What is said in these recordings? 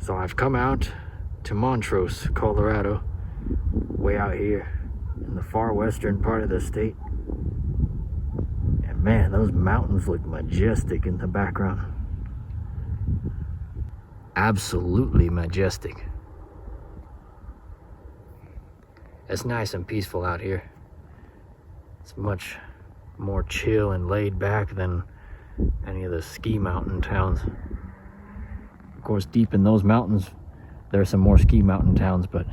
So I've come out to Montrose, Colorado, way out here in the far western part of the state. And man, those mountains look majestic in the background. Absolutely majestic. It's nice and peaceful out here. It's much more chill and laid back than any of the ski mountain towns. Of course, deep in those mountains, there are some more ski mountain towns, but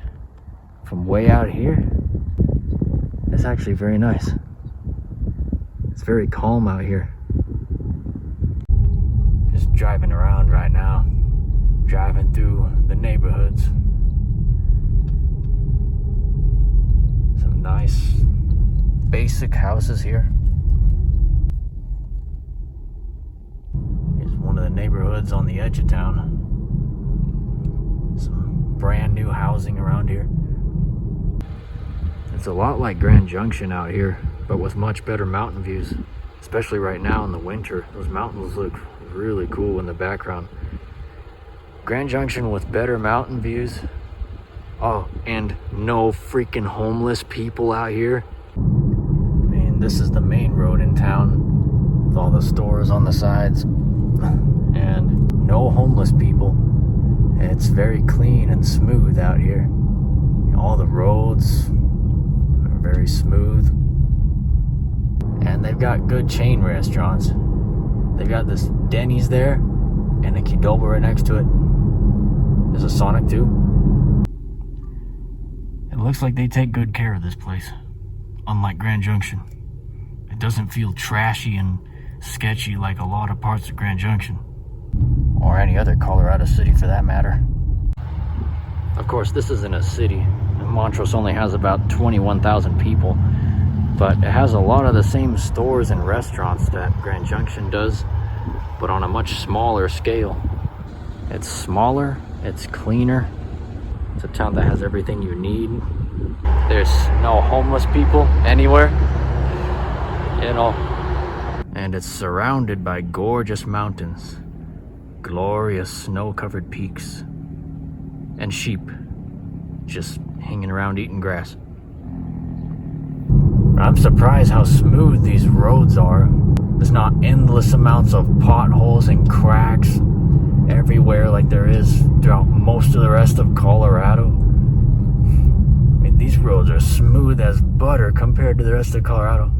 from way out here, it's actually very nice. It's very calm out here. Just driving around right now, driving through the neighborhoods. Some nice basic houses here. Here's one of the neighborhoods on the edge of town. Some brand new housing around here. It's a lot like Grand Junction out here, but with much better mountain views. Especially right now in the winter. Those mountains look really cool in the background. Grand Junction with better mountain views. Oh, and no freaking homeless people out here. I mean, this is the main road in town with all the stores on the sides. And no homeless people. It's very clean and smooth out here. All the roads are very smooth. And they've got good chain restaurants. They've got this Denny's there and a Qdoba right next to it. There's a Sonic too. It looks like they take good care of this place, unlike Grand Junction. It doesn't feel trashy and sketchy like a lot of parts of Grand Junction, or any other Colorado city for that matter. Of course, this isn't a city. Montrose only has about 21,000 people, but it has a lot of the same stores and restaurants that Grand Junction does, but on a much smaller scale. It's smaller, it's cleaner. It's a town that has everything you need. There's no homeless people anywhere, you know. And it's surrounded by gorgeous mountains, glorious snow-covered peaks, and sheep just hanging around eating grass. I'm surprised how smooth these roads are. There's not endless amounts of potholes and cracks everywhere like there is throughout most of the rest of Colorado. I mean, these roads are smooth as butter compared to the rest of Colorado.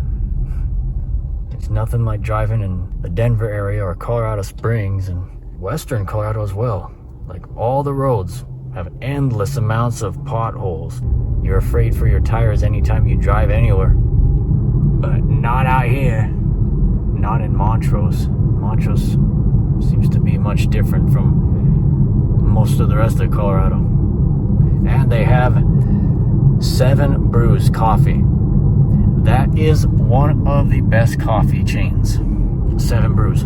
It's nothing like driving in the Denver area or Colorado Springs and western Colorado as well. Like, all the roads have endless amounts of potholes. You're afraid for your tires anytime you drive anywhere. But not out here. Not in Montrose. Montrose seems to be much different from most of the rest of Colorado. And they have 7 Brews coffee. That is one of the best coffee chains. 7 Brews.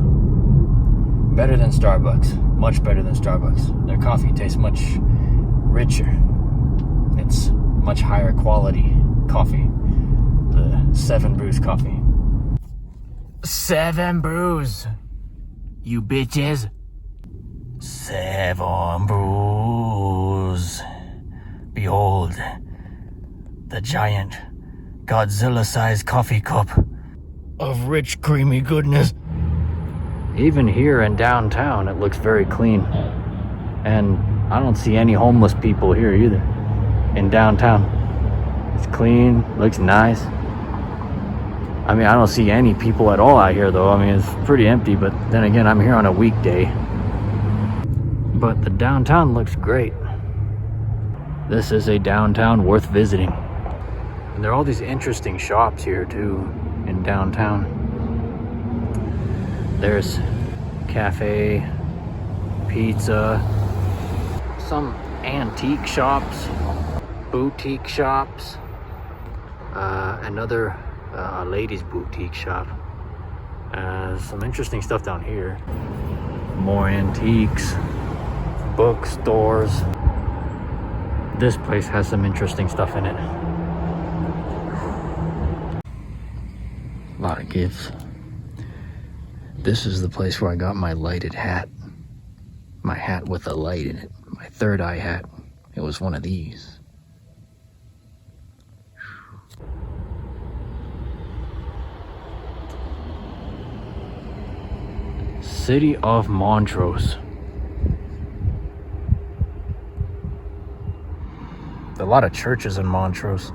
Better than Starbucks. Much better than Starbucks. Their coffee tastes much richer. It's much higher quality coffee. The 7 Brews coffee. 7 Brews, you bitches. 7 Brews. Behold, the giant Godzilla-sized coffee cup of rich, creamy goodness. Even here in downtown, it looks very clean. And I don't see any homeless people here either. In downtown, it's clean, looks nice. I mean, I don't see any people at all out here though. I mean, it's pretty empty, but then again, I'm here on a weekday. But the downtown looks great. This is a downtown worth visiting. And there are all these interesting shops here too in downtown. There's cafe, pizza, some antique shops, boutique shops, another ladies' boutique shop. Some interesting stuff down here. More antiques, bookstores. This place has some interesting stuff in it. A lot of gifts. This is the place where I got my lighted hat. My hat with a light in it. my third eye hat. It was one of these. City of Montrose. A lot of churches in Montrose.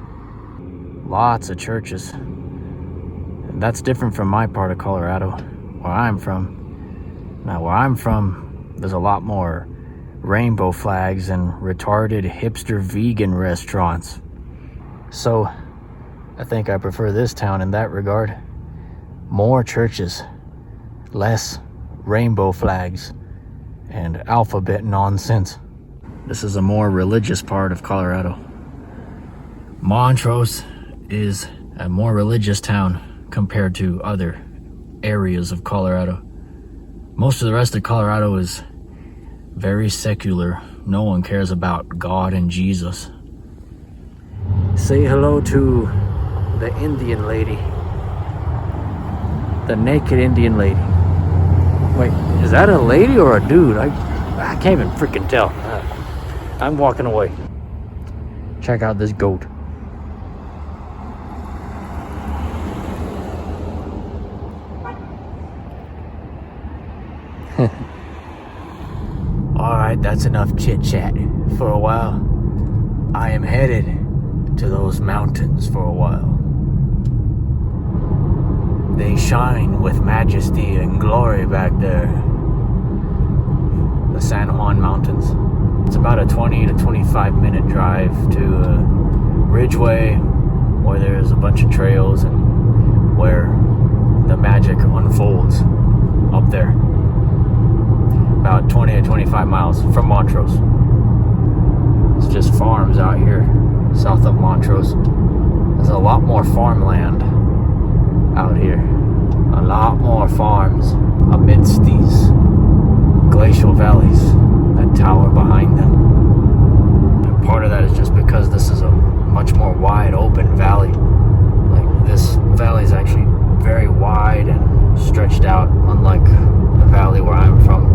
Lots of churches. And that's different from my part of Colorado, where I'm from. Now, where I'm from, there's a lot more rainbow flags and retarded hipster vegan restaurants. So, I think I prefer this town in that regard. More churches, less rainbow flags, and alphabet nonsense. This is a more religious part of Colorado. Montrose is a more religious town compared to other areas of Colorado. Most of the rest of Colorado is very secular. No one cares about God and Jesus. Say hello to the Indian lady. The naked Indian lady. Wait, is that a lady or a dude? I can't even freaking tell. I'm walking away. Check out this goat. Alright, that's enough chit-chat for a while. I am headed to those mountains for a while. They shine with majesty and glory back there. The San Juan Mountains. It's about a 20 to 25 minute drive to Ridgeway, where there's a bunch of trails and where the magic unfolds up there. About 20 to 25 miles from Montrose. It's just farms out here south of Montrose. There's a lot more farmland out here. A lot more farms amidst these glacial valleys that tower behind them. And part of that is just because this is a much more wide open valley. Like, this valley is actually very wide and stretched out, unlike the valley where I'm from.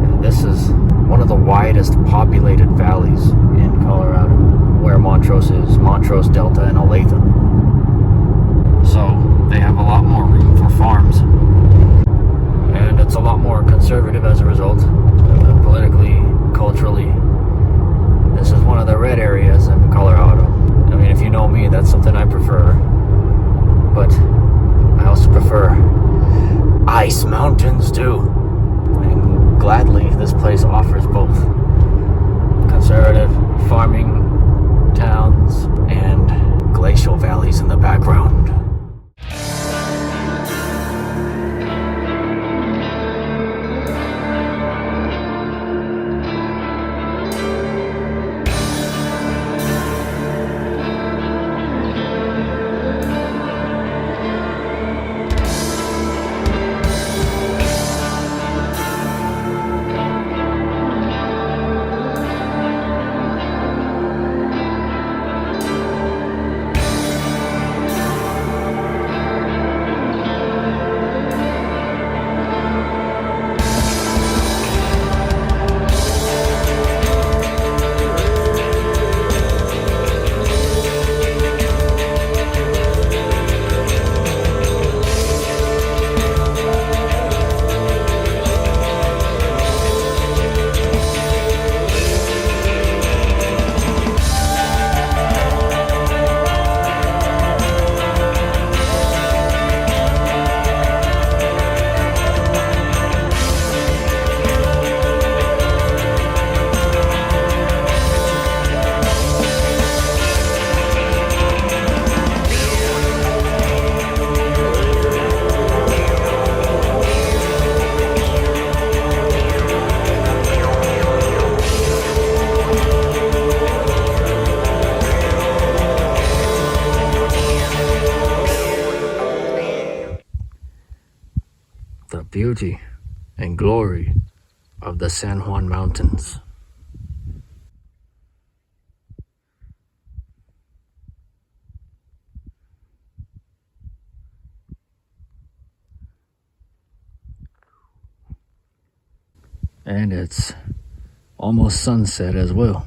And this is one of the widest populated valleys in Colorado, where Montrose is. Montrose, Delta, and Olathe. So they have a lot more room for farms. And it's a lot more conservative as a result. Politically, culturally, this is one of the red areas in Colorado. I mean, if you know me, that's something I prefer. But I also prefer ice mountains too. And gladly, this place offers both. Conservative farming towns and glacial valleys in the background. The beauty and glory of the San Juan Mountains. And it's almost sunset as well.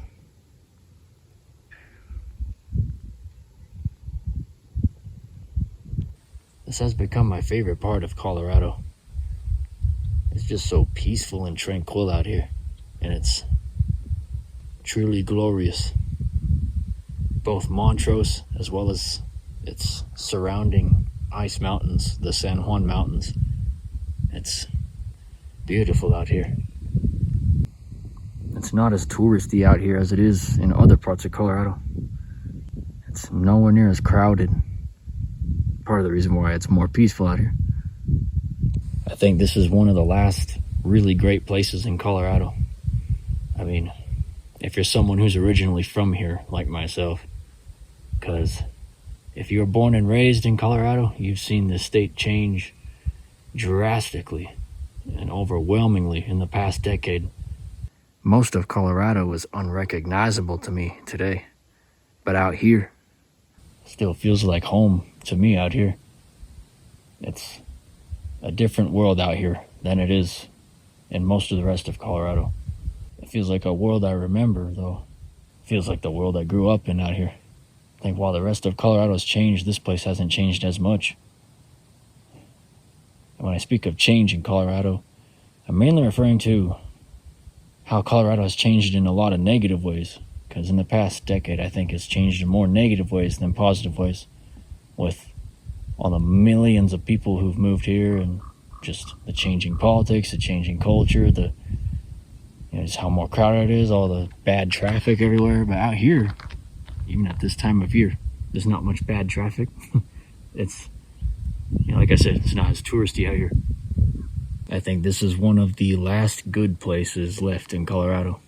This has become my favorite part of Colorado. It's just so peaceful and tranquil out here, and it's truly glorious. Both Montrose as well as its surrounding ice mountains, the San Juan Mountains. It's beautiful out here. It's not as touristy out here as it is in other parts of Colorado. It's nowhere near as crowded. Part of the reason why it's more peaceful out here. I think this is one of the last really great places in Colorado. I mean, if you're someone who's originally from here, like myself, because if you were born and raised in Colorado, you've seen the state change drastically and overwhelmingly in the past decade. Most of Colorado is unrecognizable to me today, but out here, still feels like home to me out here. It's a different world out here than it is in most of the rest of Colorado. It feels like a world I remember, though. It feels like the world I grew up in out here. I think while the rest of Colorado's changed, this place hasn't changed as much. And when I speak of change in Colorado, I'm mainly referring to how Colorado has changed in a lot of negative ways. Because in the past decade, I think it's changed in more negative ways than positive ways. With all the millions of people who've moved here and just the changing politics, the changing culture, just how more crowded it is, all the bad traffic everywhere. But out here, even at this time of year, there's not much bad traffic. It's, like I said, it's not as touristy out here. I think this is one of the last good places left in Colorado.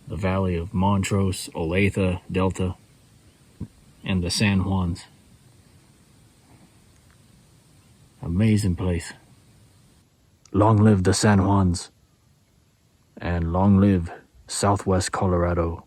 The valley of Montrose, Olathe, Delta, and the San Juans. Amazing place. Long live the San Juans, and long live Southwest Colorado.